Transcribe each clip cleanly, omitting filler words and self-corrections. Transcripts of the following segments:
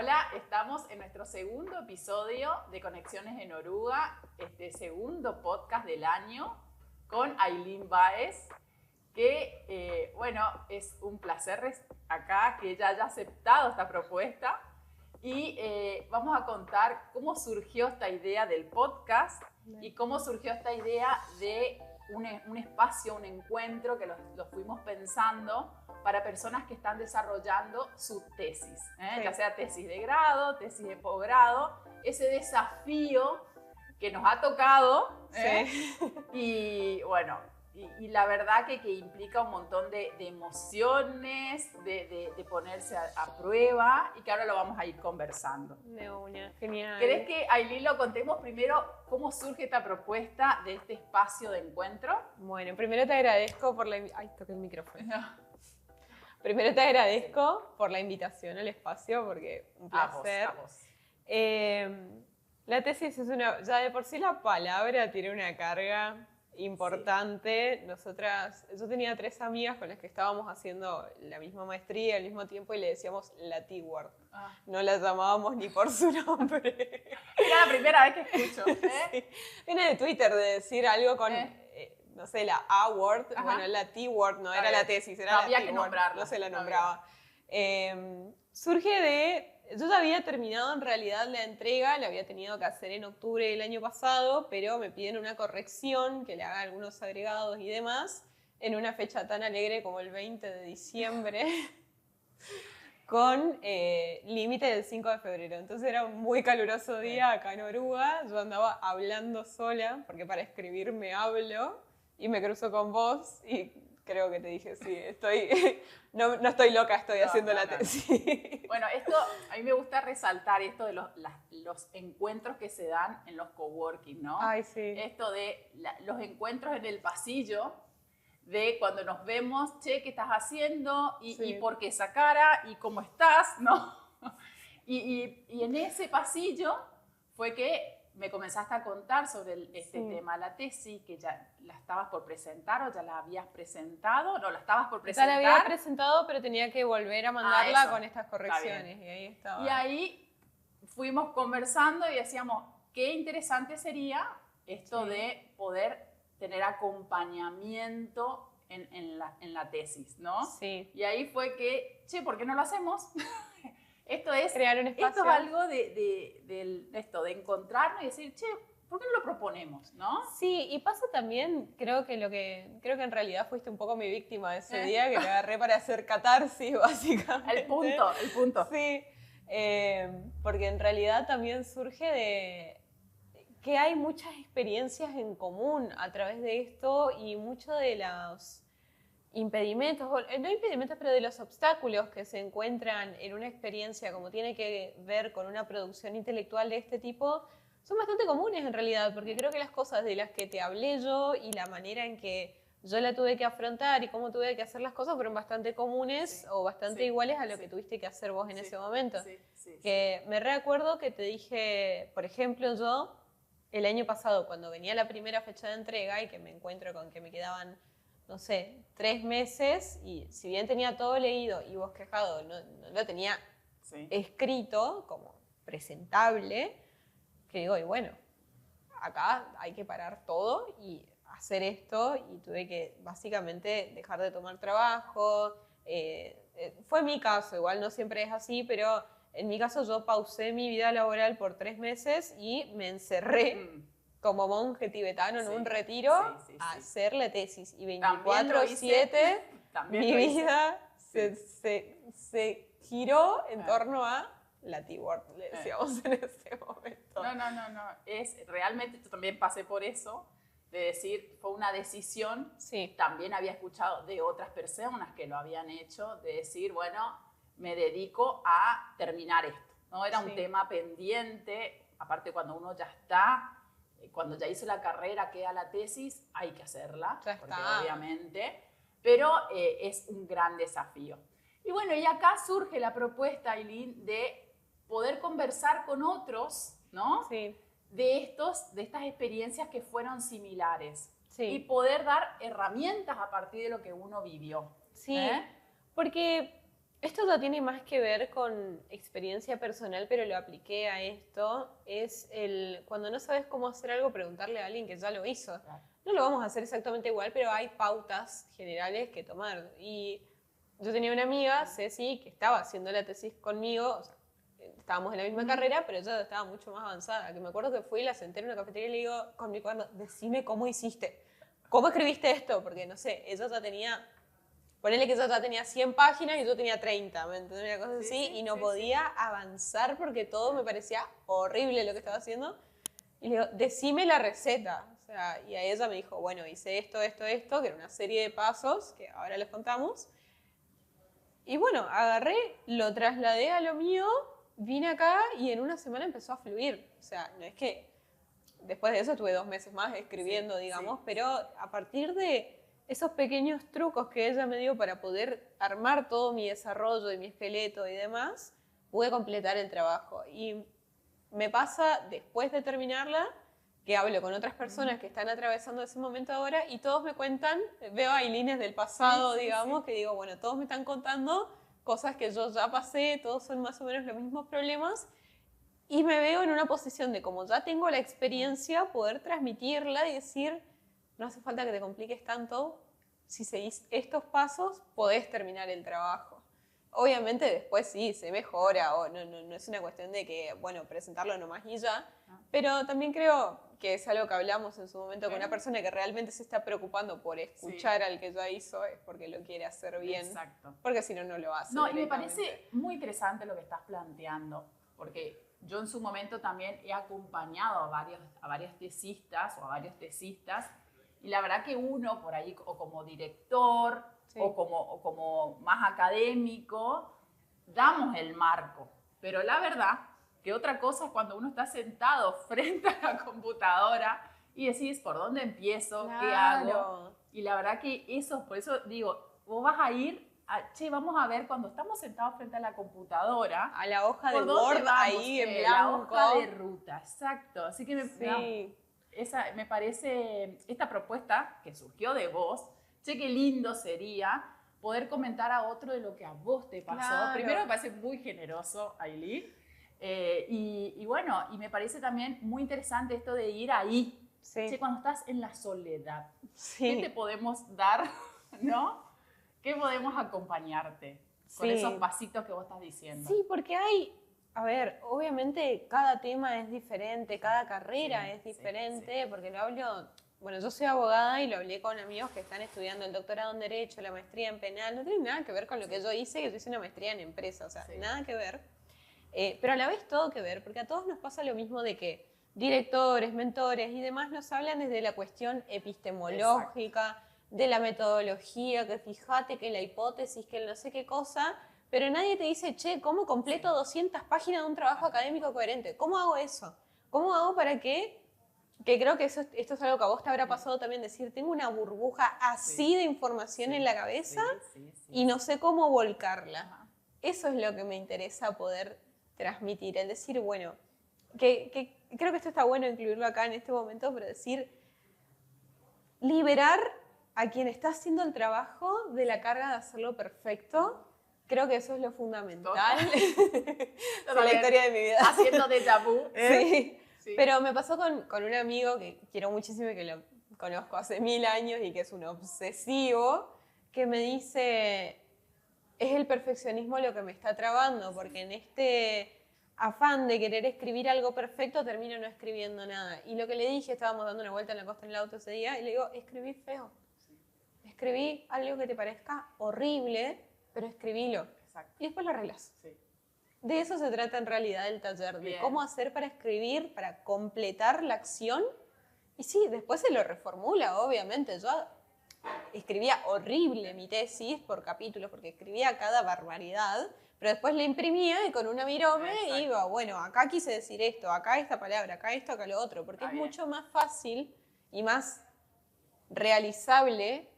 Hola, estamos en nuestro segundo episodio de Conexiones en Oruga, este segundo podcast del año con Ailín Báez, que bueno, es un placer acá que ella haya aceptado esta propuesta y vamos a contar cómo surgió esta idea del podcast y cómo surgió esta idea de un espacio, un encuentro que lo fuimos pensando para personas que están desarrollando su tesis, Sí. ya sea tesis de grado, tesis de posgrado, ese desafío que nos ha tocado, Sí. y bueno, y la verdad que implica un montón de emociones, de ponerse a prueba y que ahora lo vamos a ir conversando. De una, genial. ¿Querés que, Ailín, lo contemos primero cómo surge esta propuesta de este espacio de encuentro? Bueno, primero te agradezco por la Ay, toqué el micrófono. Primero te agradezco por la invitación al espacio, porque un placer. A vos. La tesis es una... Ya de por sí la palabra tiene una carga importante. Sí. Yo tenía 3 amigas con las que estábamos haciendo la misma maestría al mismo tiempo y le decíamos la T-word. No la llamábamos ni por su nombre. Era la primera vez que escucho. Sí. Viene de Twitter de decir algo con... no sé, la A-word, bueno, la T-word no era la tesis, era la había T-word, que nombrarla. no se la nombraba. Surge de... Yo ya había terminado en realidad la entrega, la había tenido que hacer en octubre del año pasado, pero me piden una corrección, que le haga algunos agregados y demás, en una fecha tan alegre como el 20 de diciembre, con límite del 5 de febrero. Entonces era un muy caluroso día acá en Oruga, yo andaba hablando sola, porque para escribir me hablo, y me cruzo con vos y creo que te dije, sí, no estoy loca, estoy haciendo la tesis. Bueno, esto, a mí me gusta resaltar esto de los encuentros que se dan en los coworking, ¿no? Ay, sí. Esto de los encuentros en el pasillo, de cuando nos vemos, che, ¿qué estás haciendo? Y por qué esa cara, y cómo estás, ¿no? Y en ese pasillo fue que me comenzaste a contar sobre este tema, la tesis, que ya la estabas por presentar o ya la habías presentado. No, la estabas por presentar. Ya la había presentado, pero tenía que volver a mandarla con estas correcciones. Y ahí estaba. Y ahí fuimos conversando y decíamos, qué interesante sería esto de poder tener acompañamiento en la tesis, ¿no? Sí. Y ahí fue que, che, ¿por qué no lo hacemos? Esto es crear un espacio. Esto es algo de encontrarnos y decir, che, ¿por qué no lo proponemos, no? Sí, y pasa también, creo que en realidad fuiste un poco mi víctima ese día, que te agarré para hacer catarsis, básicamente. El punto. Sí, porque en realidad también surge de que hay muchas experiencias en común a través de esto y muchos de los impedimentos, no impedimentos, pero de los obstáculos que se encuentran en una experiencia como tiene que ver con una producción intelectual de este tipo, son bastante comunes en realidad, porque creo que las cosas de las que te hablé yo y la manera en que yo la tuve que afrontar y cómo tuve que hacer las cosas fueron bastante comunes o bastante iguales a lo que tuviste que hacer vos en ese momento. Me recuerdo que te dije, por ejemplo, yo el año pasado cuando venía la primera fecha de entrega y que me encuentro con que me quedaban, no sé, 3 meses y si bien tenía todo leído y bosquejado, no lo tenía escrito como presentable, que digo, y bueno, acá hay que parar todo y hacer esto y tuve que básicamente dejar de tomar trabajo. Fue mi caso, igual no siempre es así, pero en mi caso yo pausé mi vida laboral por 3 meses y me encerré como monje tibetano en un retiro a hacer la tesis. Y 24/7 mi vida se giró en torno a la T-word, le decíamos en ese momento. No. Realmente yo también pasé por eso, de decir, fue una decisión. También había escuchado de otras personas que lo habían hecho, de decir, bueno, me dedico a terminar esto, ¿no? Era un tema pendiente, aparte cuando uno ya está, cuando ya hizo la carrera, queda la tesis, hay que hacerla, porque obviamente, pero es un gran desafío. Y bueno, y acá surge la propuesta, Ailín, de poder conversar con otros, ¿no? De estas experiencias que fueron similares y poder dar herramientas a partir de lo que uno vivió. Porque Esto ya tiene más que ver con experiencia personal, pero lo apliqué a esto. Es cuando no sabes cómo hacer algo, preguntarle a alguien que ya lo hizo. Claro. No lo vamos a hacer exactamente igual, pero hay pautas generales que tomar. Y yo tenía una amiga, Ceci, que estaba haciendo la tesis conmigo, o sea, estábamos en la misma carrera, pero ella estaba mucho más avanzada. Que me acuerdo que fui, la senté en una cafetería y le digo con mi cuaderno, decime cómo hiciste, cómo escribiste esto, porque no sé, ella ya tenía, ponele que ella ya tenía 100 páginas y yo tenía 30, ¿me entendés? Una cosa así, y no podía avanzar porque todo me parecía horrible lo que estaba haciendo. Y le digo, decime la receta. O sea, y a ella me dijo, bueno, hice esto, esto, esto, que era una serie de pasos, que ahora les contamos. Y bueno, agarré, lo trasladé a lo mío, vine acá y en una semana empezó a fluir. O sea, no es que después de eso estuve 2 meses más escribiendo, digamos, pero a partir de esos pequeños trucos que ella me dio para poder armar todo mi desarrollo y mi esqueleto y demás, pude completar el trabajo. Y me pasa después de terminarla que hablo con otras personas que están atravesando ese momento ahora y todos me cuentan, veo ahí líneas del pasado, digamos, que digo, bueno, todos me están contando cosas que yo ya pasé, todos son más o menos los mismos problemas y me veo en una posición de, como ya tengo la experiencia, poder transmitirla y decir, no hace falta que te compliques tanto, si seguís estos pasos podés terminar el trabajo. Obviamente después sí, se mejora, o no es una cuestión de que, bueno, presentarlo nomás y ya, pero también creo que es algo que hablamos en su momento con una persona que realmente se está preocupando por escuchar al que ya hizo, es porque lo quiere hacer bien. Exacto. Porque si no, no lo hace. No, y me parece muy interesante lo que estás planteando, porque yo en su momento también he acompañado a varias tesistas o a varios tesistas, y la verdad que uno por ahí, o como director, o como más académico, damos el marco. Pero la verdad que otra cosa es cuando uno está sentado frente a la computadora y decís, ¿por dónde empiezo? Claro. ¿Qué hago? Y la verdad que eso, por eso digo, vos vas a ir, vamos a ver cuando estamos sentados frente a la computadora. A la hoja de Word ahí en blanco. La hoja de ruta, exacto. Así que me parece, esta propuesta que surgió de vos, qué lindo sería poder comentar a otro de lo que a vos te pasó. Claro. Primero me parece muy generoso, Ailí. Y bueno, y me parece también muy interesante esto de ir ahí. Cuando estás en la soledad. ¿Qué te podemos dar? ¿No? ¿Qué podemos acompañarte con esos pasitos que vos estás diciendo? Sí, porque a ver, obviamente cada tema es diferente, cada carrera es diferente, porque lo hablo... Bueno, yo soy abogada y lo hablé con amigos que están estudiando el doctorado en Derecho, la maestría en Penal. No tiene nada que ver con lo que yo hice, que yo hice una maestría en Empresa, o sea, nada que ver. Pero a la vez todo que ver, porque a todos nos pasa lo mismo de que directores, mentores y demás nos hablan desde la cuestión epistemológica, de la metodología, que fíjate que la hipótesis, que el no sé qué cosa, pero nadie te dice, che, ¿cómo completo 200 páginas de un trabajo académico coherente? ¿Cómo hago eso? ¿Cómo hago para que creo que esto es algo que a vos te habrá pasado también, decir, tengo una burbuja así de información en la cabeza y no sé cómo volcarla? Eso es lo que me interesa poder transmitir, el decir, bueno, que creo que esto está bueno incluirlo acá en este momento, pero decir, liberar a quien está haciendo el trabajo de la carga de hacerlo perfecto. Creo que eso es lo fundamental. Es la historia de mi vida. Haciendo déjà vu. Sí. Pero me pasó con un amigo que quiero muchísimo y que lo conozco hace 1000 años y que es un obsesivo, que me dice, es el perfeccionismo lo que me está trabando, porque en este afán de querer escribir algo perfecto termino no escribiendo nada. Y lo que le dije, estábamos dando una vuelta en la costa en el auto ese día, y le digo, escribí feo. Escribí algo que te parezca horrible, pero escribílo. Exacto. Y después lo arreglas. De eso se trata en realidad el taller, de cómo hacer para escribir, para completar la acción. Y sí, después se lo reformula, obviamente. Yo escribía horrible mi tesis por capítulos, porque escribía cada barbaridad, pero después la imprimía y con una virome iba, bueno, acá quise decir esto, acá esta palabra, acá esto, acá lo otro, porque es mucho más fácil y más realizable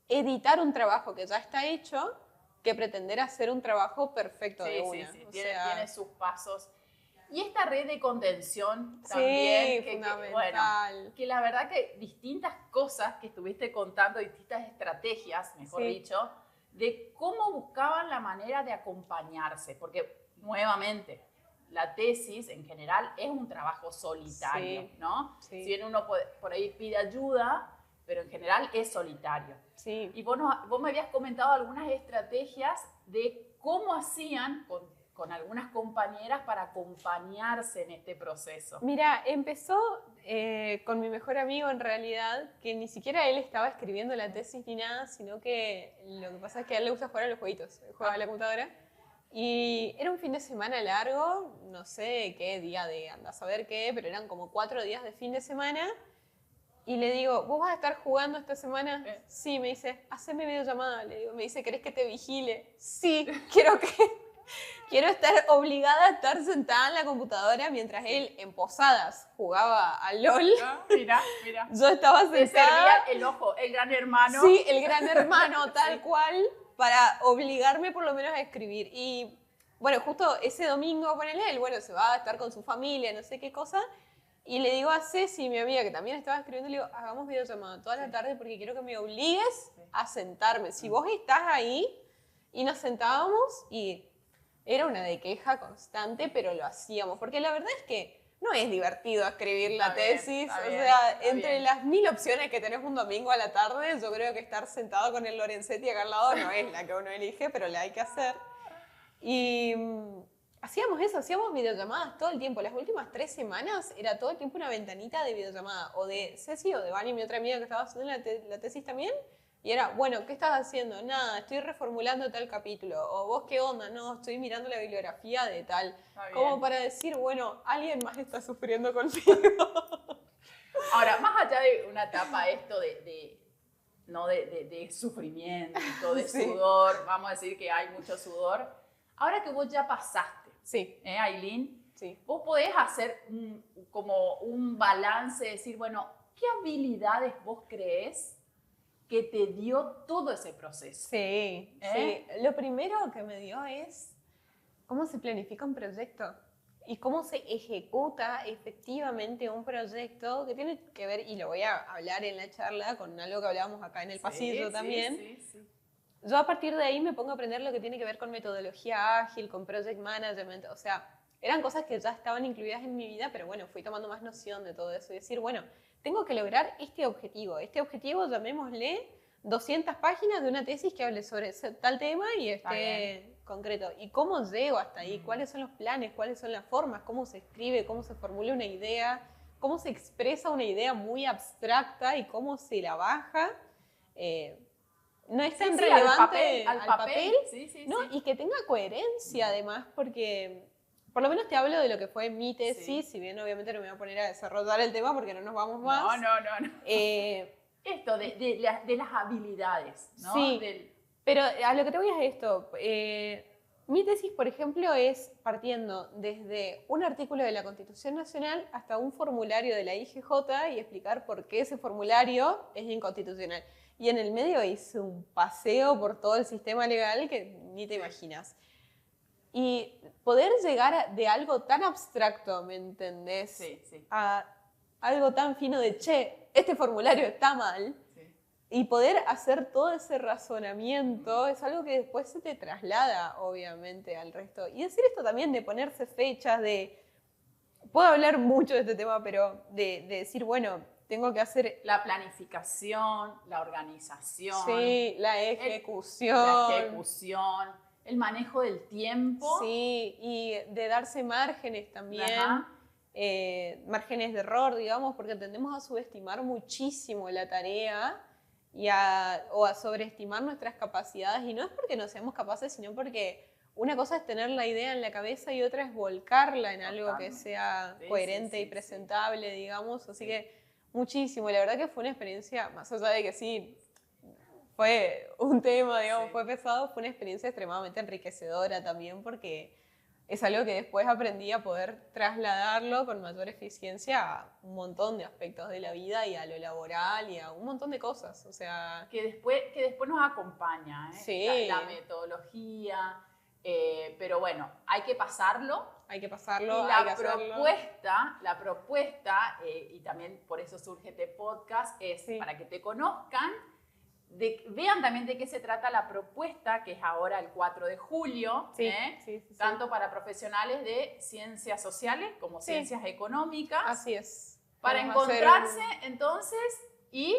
editar un trabajo que ya está hecho que pretender hacer un trabajo perfecto de una. Sí, tiene sus pasos. Y esta red de contención también, fundamental. Que la verdad que distintas cosas que estuviste contando, distintas estrategias, mejor dicho, de cómo buscaban la manera de acompañarse, porque nuevamente la tesis en general es un trabajo solitario, sí, ¿no? Sí. Si bien uno por ahí pide ayuda, pero en general es solitario. Sí. Y vos me habías comentado algunas estrategias de cómo hacían con algunas compañeras para acompañarse en este proceso. Mira, empezó con mi mejor amigo en realidad, que ni siquiera él estaba escribiendo la tesis ni nada, sino que lo que pasa es que a él le gusta jugar a los jueguitos, juega a la computadora. Y era un fin de semana largo, no sé qué día de anda a saber qué, pero eran como 4 días de fin de semana. Y le digo, ¿vos vas a estar jugando esta semana? Sí, me dice, haceme videollamada. Le digo, me dice, ¿querés que te vigile? Sí, quiero estar obligada a estar sentada en la computadora mientras él en posadas jugaba al LOL. Mira. Yo estaba sentada. Te servía el ojo, el gran hermano. Sí, el gran hermano, tal cual, para obligarme por lo menos a escribir. Y bueno, justo ese domingo, ponele, él, bueno, se va a estar con su familia, no sé qué cosa. Y le digo a Ceci, mi amiga, que también estaba escribiendo, le digo, hagamos videollamada toda la tarde porque quiero que me obligues a sentarme. Si vos estás ahí, y nos sentábamos y era una de queja constante, pero lo hacíamos. Porque la verdad es que no es divertido escribir la tesis. O sea, entre las 1000 opciones que tenés un domingo a la tarde, yo creo que estar sentado con el Lorenzetti acá al lado no es la que uno elige, pero la hay que hacer. Y hacíamos eso, hacíamos videollamadas todo el tiempo. Las últimas 3 semanas era todo el tiempo una ventanita de videollamada. O de Ceci o de Vani, mi otra amiga que estaba haciendo la tesis también. Y era, bueno, ¿qué estás haciendo? Nada, estoy reformulando tal capítulo. O vos, ¿qué onda? No, estoy mirando la bibliografía de tal. Como para decir, bueno, alguien más está sufriendo conmigo. Ahora, más allá de una etapa esto no de sufrimiento, de sudor, vamos a decir que hay mucho sudor. Ahora que vos ya pasaste, Ailín, vos podés hacer como un balance, decir, bueno, ¿qué habilidades vos crees que te dio todo ese proceso? Sí. Lo primero que me dio es cómo se planifica un proyecto y cómo se ejecuta efectivamente un proyecto que tiene que ver, y lo voy a hablar en la charla con algo que hablábamos acá en el pasillo también. Sí. Yo a partir de ahí me pongo a aprender lo que tiene que ver con metodología ágil, con project management, o sea, eran cosas que ya estaban incluidas en mi vida, pero bueno, fui tomando más noción de todo eso y decir, bueno, tengo que lograr este objetivo, llamémosle 200 páginas de una tesis que hable sobre tal tema y concreto. ¿Y cómo llego hasta ahí? ¿Cuáles son los planes? ¿Cuáles son las formas? ¿Cómo se escribe? ¿Cómo se formula una idea? ¿Cómo se expresa una idea muy abstracta y cómo se la baja? No es tan relevante al papel ¿no? Y que tenga coherencia además, porque por lo menos te hablo de lo que fue mi tesis, si bien obviamente no me voy a poner a desarrollar el tema porque no nos vamos más. No. Esto de las habilidades, ¿no? Sí, pero a lo que te voy es esto. Mi tesis, por ejemplo, es partiendo desde un artículo de la Constitución Nacional hasta un formulario de la IGJ y explicar por qué ese formulario es inconstitucional. Y en el medio hice un paseo por todo el sistema legal que ni te imaginas. Y poder llegar de algo tan abstracto, ¿me entendés? A algo tan fino de, che, este formulario está mal. Y poder hacer todo ese razonamiento es algo que después se te traslada, obviamente, al resto. Y decir esto también de ponerse fechas, puedo hablar mucho de este tema, pero de decir, bueno, tengo que hacer... La planificación, la organización. Sí, la ejecución. El manejo del tiempo. Sí, y de darse márgenes también. Márgenes de error, digamos, porque tendemos a subestimar muchísimo la tarea o a sobreestimar nuestras capacidades. Y no es porque no seamos capaces, sino porque una cosa es tener la idea en la cabeza y otra es volcarla en algo que sea coherente y presentable, digamos. Así que muchísimo. La verdad que fue una experiencia, más allá de que fue un tema, digamos, fue pesado, fue una experiencia extremadamente enriquecedora también porque es algo que después aprendí a poder trasladarlo con mayor eficiencia a un montón de aspectos de la vida y a lo laboral y a un montón de cosas. O sea, que después nos acompaña, la metodología, pero bueno, hay que pasarlo. Hay que pasarlo, y la propuesta, y también por eso surge este podcast, es para que te conozcan vean también de qué se trata la propuesta, que es ahora el 4 de julio, tanto para profesionales de ciencias sociales como ciencias económicas. Así es. Para encontrarse, entonces, y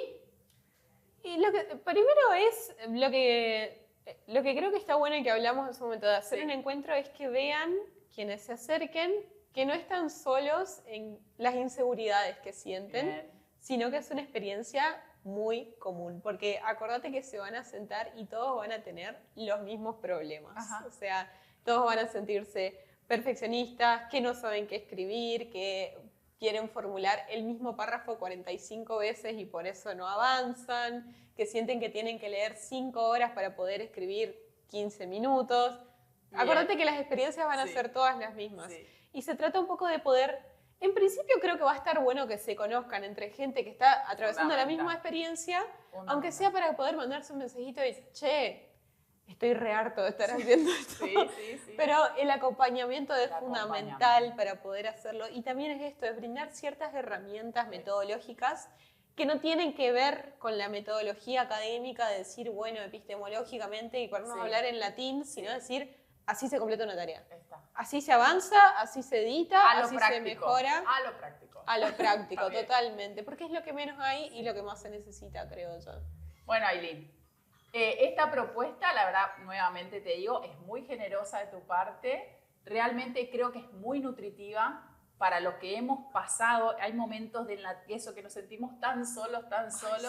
lo que primero es lo que creo que está bueno y que hablamos en su momento de hacer un encuentro es que vean quienes se acerquen que no están solos en las inseguridades que sienten, sino que es una experiencia muy común, porque acordate que se van a sentar y todos van a tener los mismos problemas. O sea, todos van a sentirse perfeccionistas, que no saben qué escribir, que quieren formular el mismo párrafo 45 veces y por eso no avanzan, que sienten que tienen que leer 5 horas para poder escribir 15 minutos. Acordate que las experiencias van a ser todas las mismas. Y se trata un poco de poder... En principio creo que va a estar bueno que se conozcan entre gente que está atravesando la misma experiencia, aunque sea para poder mandarse un mensajito y decir, che, estoy re harto de estar haciendo esto. Pero el acompañamiento es fundamental para poder hacerlo. Y también es esto, es brindar ciertas herramientas metodológicas que no tienen que ver con la metodología académica de decir, bueno, epistemológicamente y ponernos a hablar en latín, sino decir, así se completa una tarea. Así se avanza, así se edita, así se mejora. A lo práctico. A lo práctico, totalmente. Porque es lo que menos hay y lo que más se necesita, creo yo. Bueno, Ailín, esta propuesta, la verdad, nuevamente te digo, es muy generosa de tu parte. Realmente creo que es muy nutritiva para lo que hemos pasado. Hay momentos de eso que nos sentimos tan solos.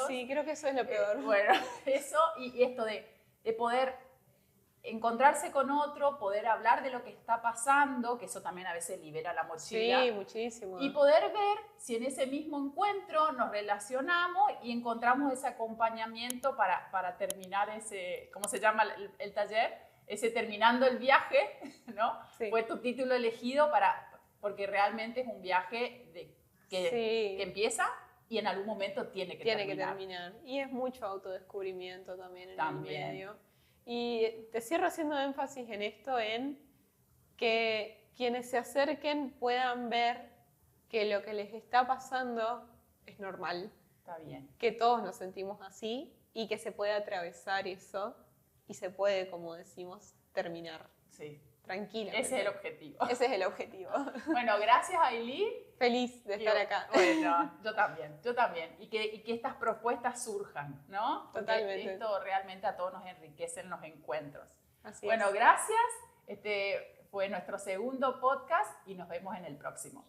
Sí, creo que eso es lo peor. Bueno, eso y esto de poder encontrarse con otro, poder hablar de lo que está pasando, que eso también a veces libera la mochila. Sí, muchísimo. Y poder ver si en ese mismo encuentro nos relacionamos y encontramos ese acompañamiento para terminar ese, ¿cómo se llama el taller? Ese terminando el viaje, ¿no? Fue tu título elegido porque realmente es un viaje que empieza y en algún momento tiene que terminar. Y es mucho autodescubrimiento también en el medio. Y te cierro haciendo énfasis en esto, en que quienes se acerquen puedan ver que lo que les está pasando es normal. Está bien. Que todos nos sentimos así y que se puede atravesar eso y se puede, como decimos, terminar. Sí. Tranquilamente. Ese es el objetivo. Ese es el objetivo. Bueno, gracias, Ailín. Feliz de estar acá. Bueno, yo también. Y que estas propuestas surjan, ¿no? Totalmente. Porque esto realmente a todos nos enriquece en los encuentros. Así bueno, gracias. Este fue nuestro segundo podcast y nos vemos en el próximo.